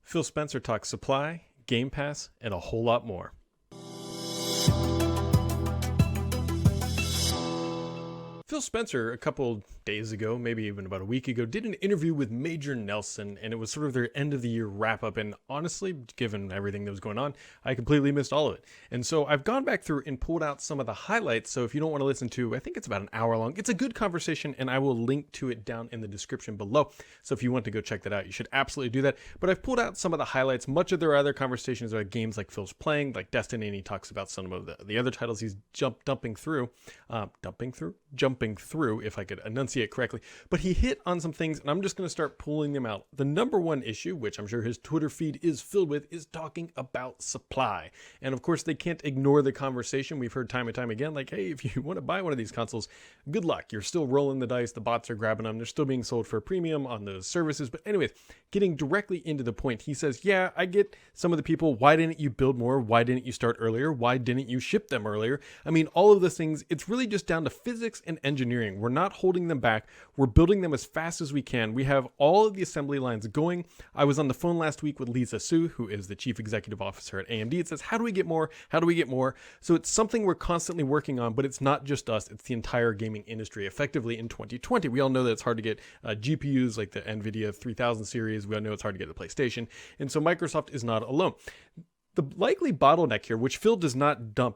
Phil Spencer talks supply, Game Pass, and a whole lot more. Phil Spencer, a couple days ago, maybe even about a week ago, did an interview with Major Nelson, and it was sort of their end of the year wrap up. And honestly, given everything that was going on, I completely missed all of it. And so I've gone back through and pulled out some of the highlights. So if you don't want to listen to, I think it's about an hour long. It's a good conversation, and I will link to it down in the description below. So if you want to go check that out, you should absolutely do that. But I've pulled out some of the highlights. Much of their other conversations are games like Phil's playing, like Destiny, and he talks about some of the other titles he's jumping through, if I could enunciate correctly. But he hit on some things, and I'm just going to start pulling them out. The number one issue, which I'm sure his Twitter feed is filled with, is talking about supply. And of course, they can't ignore the conversation we've heard time and time again, like, hey, if you want to buy one of these consoles, good luck. You're still rolling the dice. The bots are grabbing them. They're still being sold for a premium on those services. But anyways, getting directly into the point, he says, yeah, I get some of the people. Why didn't you build more? Why didn't you start earlier? Why didn't you ship them earlier? I mean, all of those things, it's really just down to physics and engineering. We're not holding them back. We're building them as fast as we can. We have all of the assembly lines going. I was on the phone last week with Lisa Su, who is the chief executive officer at AMD. It says, how do we get more? How do we get more? So it's something we're constantly working on, but it's not just us. It's the entire gaming industry. Effectively in 2020, we all know that it's hard to get GPUs like the NVIDIA 3000 series. We all know it's hard to get the PlayStation. And so Microsoft is not alone. The likely bottleneck here, which Phil does not dive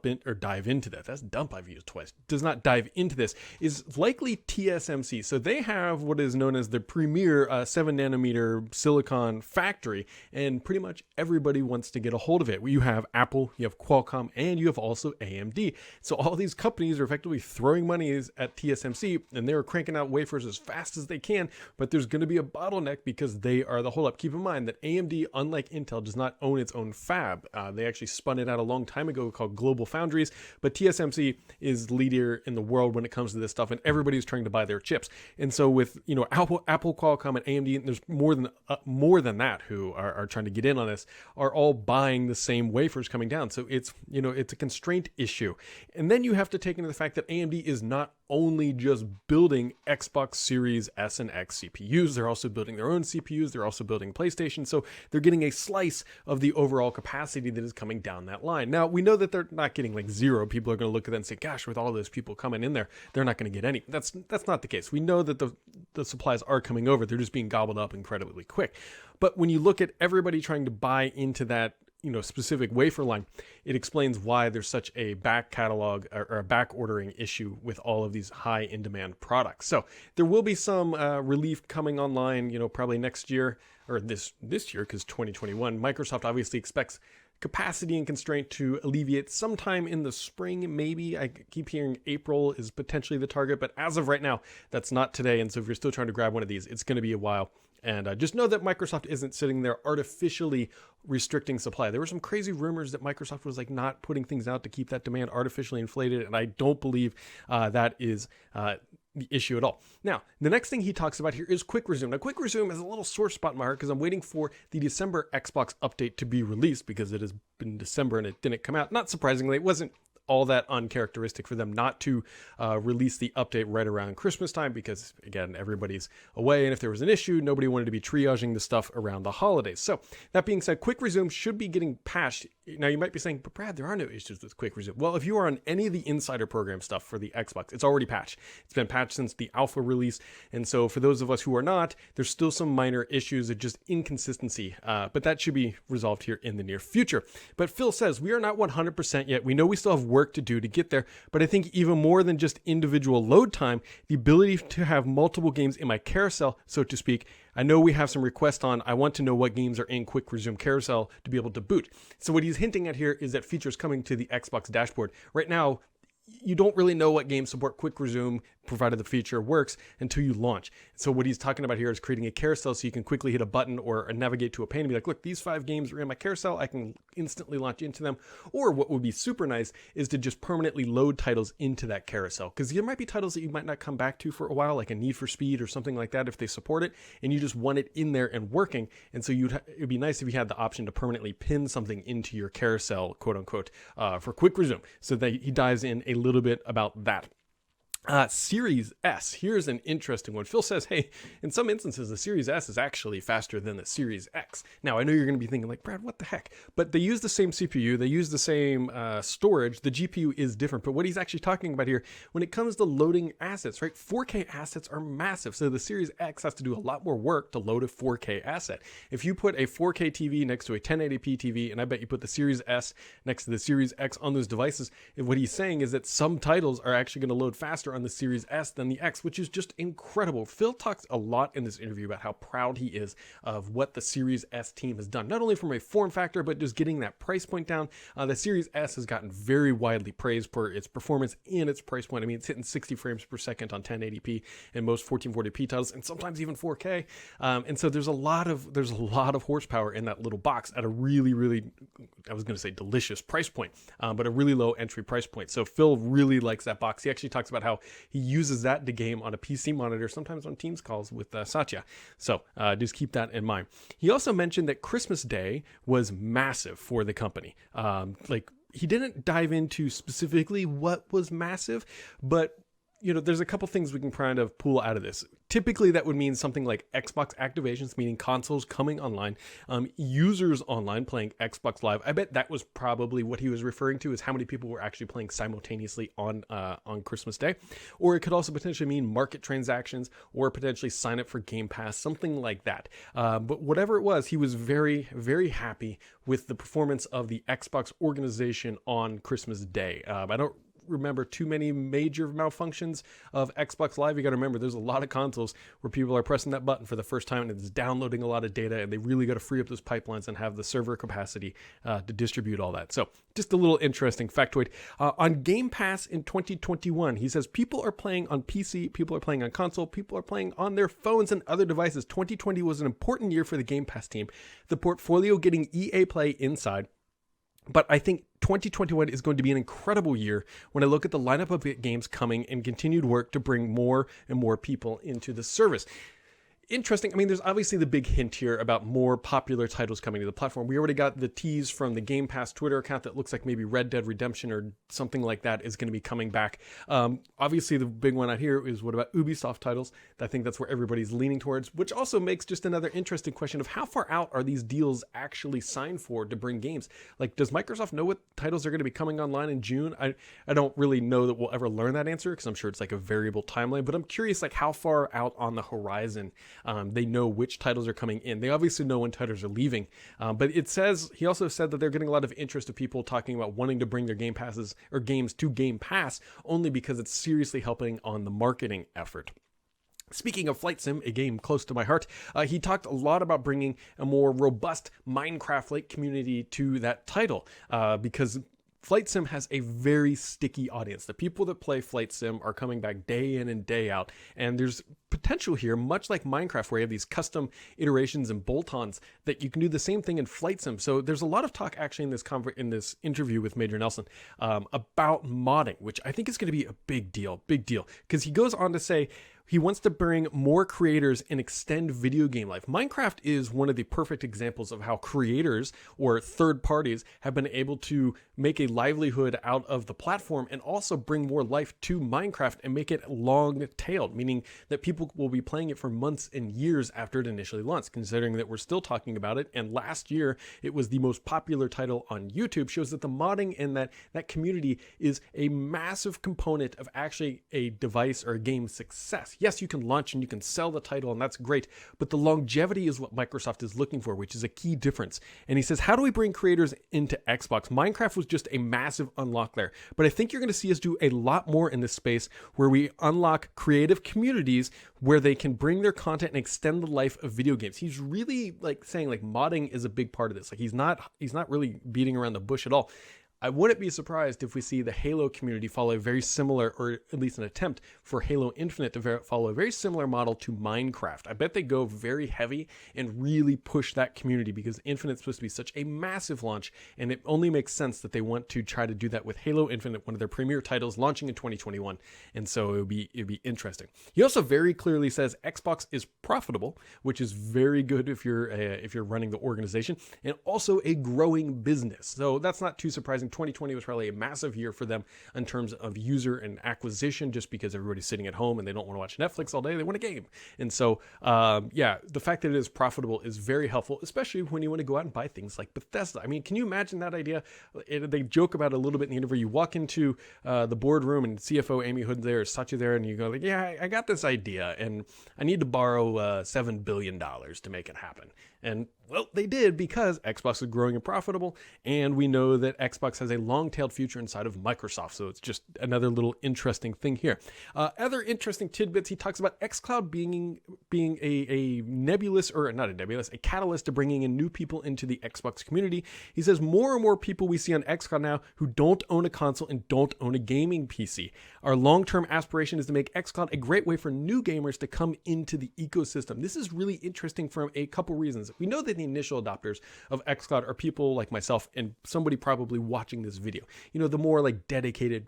into that. That's dump I've used twice. Does not dive into this, is likely TSMC. So they have what is known as the premier 7 nanometer silicon factory, and pretty much everybody wants to get a hold of it. You have Apple, you have Qualcomm, and you have also AMD. So all these companies are effectively throwing money at TSMC, and they're cranking out wafers as fast as they can, but there's going to be a bottleneck because they are the holdup. Keep in mind that AMD, unlike Intel, does not own its own fab. They actually spun it out a long time ago called Global Foundries, but TSMC is the leader in the world when it comes to this stuff, and everybody's trying to buy their chips. And so with Apple, Qualcomm, and AMD, and there's more than that who are trying to get in on this, are all buying the same wafers coming down. So it's a constraint issue. And then you have to take into the fact that AMD is not only just building Xbox Series S and X CPUs, they're also building their own CPUs, they're also building PlayStation, so they're getting a slice of the overall capacity that is coming down that line. Now, we know that they're not getting like zero. People are going to look at that and say, gosh, with all those people coming in there, they're not going to get any. That's not the case. We know that the supplies are coming over. They're just being gobbled up incredibly quick. But when you look at everybody trying to buy into that specific wafer line, it explains why there's such a back catalog or a back ordering issue with all of these high in demand products. So there will be some relief coming online, probably next year or this year, because 2021, Microsoft obviously expects capacity and constraint to alleviate sometime in the spring. Maybe I keep hearing April is potentially the target, but as of right now, that's not today. And so if you're still trying to grab one of these, it's going to be a while. And just know that Microsoft isn't sitting there artificially restricting supply. There were some crazy rumors that Microsoft was not putting things out to keep that demand artificially inflated. And I don't believe that is the issue at all. Now, the next thing he talks about here is Quick Resume. Now, Quick Resume is a little sore spot in my heart because I'm waiting for the December Xbox update to be released because it has been December and it didn't come out. Not surprisingly, it wasn't all that uncharacteristic for them not to release the update right around Christmas time because, again, everybody's away. And if there was an issue, nobody wanted to be triaging the stuff around the holidays. So that being said, Quick Resume should be getting patched. Now, you might be saying, but Brad, there are no issues with Quick Resume. Well, if you are on any of the insider program stuff for the Xbox, it's already patched. It's been patched since the alpha release. And so for those of us who are not, there's still some minor issues of just inconsistency. But that should be resolved here in the near future. But Phil says, we are not 100% yet. We know we still have work to do to get there. But I think even more than just individual load time, the ability to have multiple games in my carousel, so to speak. I know we have some requests on, I want to know what games are in Quick Resume Carousel to be able to boot. So what he's hinting at here is that features coming to the Xbox dashboard. Right now, you don't really know what games support Quick Resume, provided the feature works, until you launch. So what he's talking about here is creating a carousel so you can quickly hit a button or navigate to a pane and be like, look, these 5 games are in my carousel. I can instantly launch into them. Or what would be super nice is to just permanently load titles into that carousel. Because there might be titles that you might not come back to for a while, like a Need for Speed or something like that if they support it, and you just want it in there and working. And so it'd be nice if you had the option to permanently pin something into your carousel, quote unquote, for Quick Resume. So that he dives in a little bit about that. Series S. Here's an interesting one. Phil says, hey, in some instances, the Series S is actually faster than the Series X. Now, I know you're going to be thinking like, Brad, what the heck? But they use the same CPU. They use the same storage. The GPU is different. But what he's actually talking about here, when it comes to loading assets, right? 4K assets are massive. So the Series X has to do a lot more work to load a 4K asset. If you put a 4K TV next to a 1080p TV, and I bet you put the Series S next to the Series X on those devices, what he's saying is that some titles are actually going to load faster on the Series S than the X, which is just incredible. Phil talks a lot in this interview about how proud he is of what the Series S team has done, not only from a form factor, but just getting that price point down. The Series S has gotten very widely praised for its performance and its price point. I mean, it's hitting 60 frames per second on 1080p and most 1440p titles, and sometimes even 4K. And so there's a lot of horsepower in that little box at a really, really, I was going to say delicious price point, but a really low entry price point. So Phil really likes that box. He actually talks about how he uses that to game on a PC monitor, sometimes on Teams calls with Satya. So just keep that in mind. He also mentioned that Christmas Day was massive for the company. He didn't dive into specifically what was massive, but there's a couple things we can kind of pull out of this. Typically, that would mean something like Xbox activations, meaning consoles coming online, users online playing Xbox Live. I bet that was probably what he was referring to, is how many people were actually playing simultaneously on Christmas Day. Or it could also potentially mean market transactions, or potentially sign up for Game Pass, something like that. But whatever it was, he was very, very happy with the performance of the Xbox organization on Christmas Day. I don't remember too many major malfunctions of Xbox Live. You got to remember, there's a lot of consoles where people are pressing that button for the first time and it's downloading a lot of data, and they really got to free up those pipelines and have the server capacity to distribute all that. So just a little interesting factoid. On Game Pass in 2021, he says people are playing on PC, people are playing on console, people are playing on their phones and other devices. 2020 was an important year for the Game Pass team. The portfolio getting EA Play inside. But I think 2021 is going to be an incredible year when I look at the lineup of games coming and continued work to bring more and more people into the service. Interesting. I mean, there's obviously the big hint here about more popular titles coming to the platform. We already got the tease from the Game Pass Twitter account that looks like maybe Red Dead Redemption or something like that is going to be coming back. Obviously, the big one out here is what about Ubisoft titles? I think that's where everybody's leaning towards, which also makes just another interesting question of how far out are these deals actually signed for to bring games? Like, does Microsoft know what titles are going to be coming online in June? I don't really know that we'll ever learn that answer, because I'm sure it's like a variable timeline, but I'm curious like how far out on the horizon they know which titles are coming in. They obviously know when titles are leaving, but he also said that they're getting a lot of interest of people talking about wanting to bring their Game Passes or games to Game Pass only because it's seriously helping on the marketing effort. Speaking of Flight Sim, a game close to my heart, he talked a lot about bringing a more robust Minecraft-like community to that title because Flight Sim has a very sticky audience. The people that play Flight Sim are coming back day in and day out, and there's potential here, much like Minecraft, where you have these custom iterations and bolt-ons, that you can do the same thing in Flight Sim. So there's a lot of talk actually in this interview with Major Nelson about modding, which I think is going to be a big deal, because he goes on to say he wants to bring more creators and extend video game life. Minecraft is one of the perfect examples of how creators or third parties have been able to make a livelihood out of the platform and also bring more life to Minecraft and make it long-tailed, meaning that people will be playing it for months and years after it initially launched, considering that we're still talking about it. And last year, it was the most popular title on YouTube. Shows that the modding and that community is a massive component of actually a device or a game success. Yes, you can launch and you can sell the title, and that's great, but the longevity is what Microsoft is looking for, which is a key difference. And he says, how do we bring creators into Xbox? Minecraft was just a massive unlock there, but I think you're going to see us do a lot more in this space where we unlock creative communities where they can bring their content and extend the life of video games. He's really like saying like modding is a big part of this. Like he's not really beating around the bush at all. I wouldn't be surprised if we see the Halo community follow a very similar, or at least an attempt for Halo Infinite to follow a very similar model to Minecraft. I bet they go very heavy and really push that community because Infinite's supposed to be such a massive launch, and it only makes sense that they want to try to do that with Halo Infinite, one of their premier titles launching in 2021. And so it'd be interesting. He also very clearly says Xbox is profitable, which is very good if you're running the organization, and also a growing business. So that's not too surprising think 2020 was probably a massive year for them in terms of user and acquisition, just because everybody's sitting at home and they don't want to watch Netflix all day. They want a game. And so, the fact that it is profitable is very helpful, especially when you want to go out and buy things like Bethesda. I mean, can you imagine that idea? They joke about it a little bit in the interview. You walk into the boardroom and CFO Amy Hood there, Satya there, and you go like, yeah, I got this idea and I need to borrow $7 billion to make it happen. And well, they did, because Xbox is growing and profitable, and we know that Xbox has a long-tailed future inside of Microsoft, so it's just another little interesting thing here. Other interesting tidbits, he talks about xCloud being a nebulous, or not a nebulous, a catalyst to bringing in new people into the Xbox community. He says more and more people we see on xCloud now who don't own a console and don't own a gaming PC. Our long-term aspiration is to make xCloud a great way for new gamers to come into the ecosystem. This is really interesting for a couple reasons. We know that the initial adopters of xCloud are people like myself and somebody probably watching this video. You know, the more like dedicated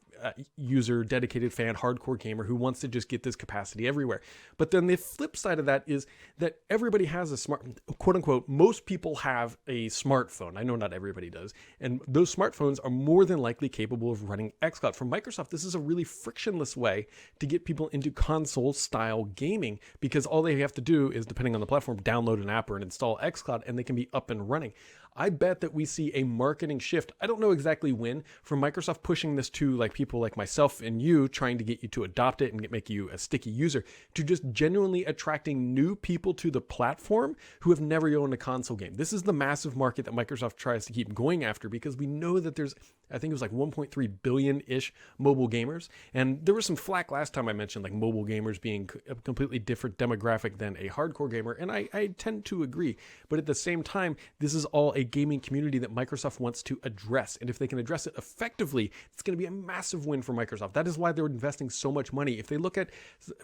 user, dedicated fan, hardcore gamer who wants to just get this capacity everywhere. But then the flip side of that is that everybody has a quote unquote, most people have a smartphone. I know not everybody does. And those smartphones are more than likely capable of running xCloud. For Microsoft, this is a really frictionless way to get people into console style gaming, because all they have to do is, depending on the platform, download an app or install xCloud and they can be up and running. I bet that we see a marketing shift. I don't know exactly when, from Microsoft pushing this to like people like myself and you, trying to get you to adopt it and make you a sticky user, to just genuinely attracting new people to the platform who have never owned a console game. This is the massive market that Microsoft tries to keep going after, because we know that there's, I think it was like 1.3 billion-ish mobile gamers. And there was some flack last time I mentioned like mobile gamers being a completely different demographic than a hardcore gamer. And I tend to agree. But at the same time, this is all a gaming community that Microsoft wants to address. And if they can address it effectively, it's going to be a massive win for Microsoft. That is why they're investing so much money. If they look at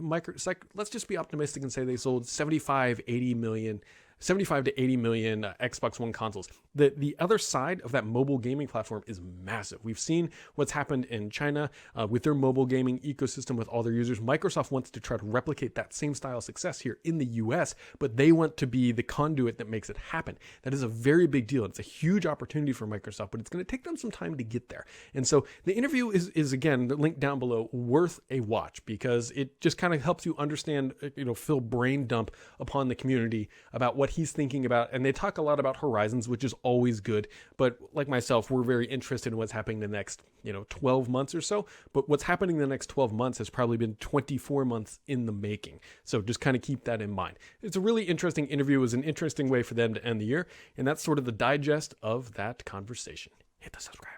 let's just be optimistic and say they sold 75 to 80 million Xbox One consoles. The other side of that mobile gaming platform is massive. We've seen what's happened in China with their mobile gaming ecosystem with all their users. Microsoft wants to try to replicate that same style of success here in the US, but they want to be the conduit that makes it happen. That is a very big deal. It's a huge opportunity for Microsoft, but it's going to take them some time to get there. And so the interview is again, the link down below, worth a watch, because it just kind of helps you understand, Phil brain dump upon the community about what he's thinking about. And they talk a lot about Horizons, which is always good. But like myself, we're very interested in what's happening the next, 12 months or so. But what's happening the next 12 months has probably been 24 months in the making. So just kind of keep that in mind. It's a really interesting interview. It was an interesting way for them to end the year. And that's sort of the digest of that conversation. Hit the subscribe.